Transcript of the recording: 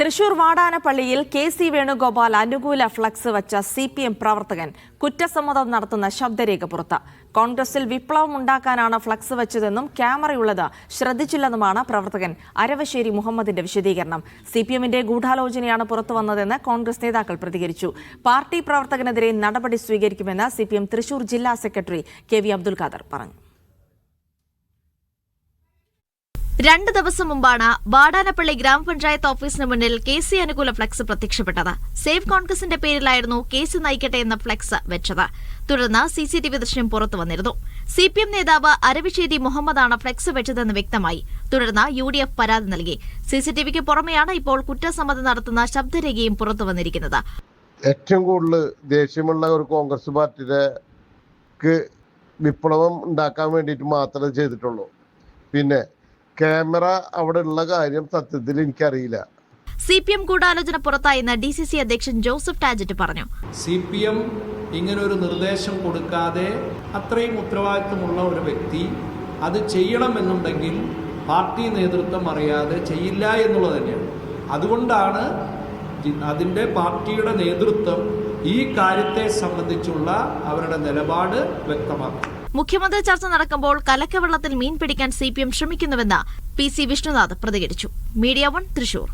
Thrissur വാടാനപ്പള്ളിയിൽ K C. Venugopal അനുകൂല flux വച്ച CPM പ്രവർത്തകൻ കുറ്റസമ്മതം നടത്തുന്ന ശബ്ദരേഖ പുറത്ത്. കോൺഗ്രസിൽ വിപ്ലവം ഉണ്ടാക്കാനാണ് ഫ്ലക്സ് വച്ചതെന്നും ക്യാമറയുള്ളത് ശ്രദ്ധിച്ചില്ലെന്നുമാണ് പ്രവർത്തകൻ അരവശ്ശേരി മുഹമ്മദിന്റെ വിശദീകരണം. CPMന്റെ ഗൂഢാലോചനയാണ് പുറത്തുവന്നതെന്ന് കോൺഗ്രസ് നേതാക്കൾ പ്രതികരിച്ചു. പാർട്ടി പ്രവർത്തകനെതിരെ നടപടി സ്വീകരിക്കുമെന്ന് CPM തൃശൂർ ജില്ലാ സെക്രട്ടറി KV അബ്ദുൽ ഖാദർ പറഞ്ഞു. 2 ദിവസം മുമ്പാണ് വാടാനപ്പള്ളി ഗ്രാമപഞ്ചായത്ത് ഓഫീസിന് മുന്നിൽ കെ.സി. അനുകൂല ഫ്ലക്സ് പ്രത്യക്ഷപ്പെട്ടത്. സേവ് കോൺഗ്രസിന്റെ പേരിലായിരുന്നു കെ.സി. നയിക്കട്ടെ എന്ന ഫ്ലക്സ് വെച്ചത്. തുടർന്ന് CCTV ദൃശ്യം പുറത്തു വന്നിരുന്നു. CPM നേതാവ് അരവശ്ശേരി മുഹമ്മദാണ് ഫ്ലക്സ് വെച്ചതെന്ന് വ്യക്തമായി. തുടർന്ന് UDF പരാതി നൽകി. CCTVക്ക് പുറമെയാണ് ഇപ്പോൾ കുറ്റസമ്മതം നടത്തുന്ന ശബ്ദരേഖയും പുറത്തു വന്നിരിക്കുന്നത്. ഏറ്റവും കൂടുതൽ ദേഷ്യമുള്ള ഒരു കോൺഗ്രസ് പാർട്ടിക്ക് വിപ്ലവം ഉണ്ടാക്കാൻ വേണ്ടിയിട്ട് മാത്രമേ ചെയ്തിട്ടുള്ളൂ. പിന്നെ ക്യാമറ അവിടെ ഉള്ള കാര്യം സത്യത്തിൽ എനിക്കറിയില്ല. CPM ഗൂഢാലോചന പുറത്തായെന്ന് DCC അധ്യക്ഷൻ ജോസഫ് ടാജറ്റ് പറഞ്ഞു. CPM ഇങ്ങനൊരു നിർദ്ദേശം കൊടുക്കാതെ അത്രയും ഉത്തരവാദിത്വമുള്ള ഒരു വ്യക്തി അത് ചെയ്യണമെന്നുണ്ടെങ്കിൽ പാർട്ടി നേതൃത്വം അറിയാതെ ചെയ്യില്ല എന്നുള്ളത് തന്നെയാണ്. അതുകൊണ്ടാണ് അതിൻ്റെ പാർട്ടിയുടെ നേതൃത്വം ഈ കാര്യത്തെ സംബന്ധിച്ചുള്ള അവരുടെ നിലപാട് വ്യക്തമാക്കും. മുഖ്യമന്ത്രി ചർച്ച നടക്കുമ്പോൾ കലക്കവെള്ളത്തിൽ മീൻ പിടിക്കാൻ CPM ശ്രമിക്കുന്നുവെന്ന് PC വിഷ്ണുനാഥ് പ്രതികരിച്ചു. മീഡിയ 1 തൃശൂർ.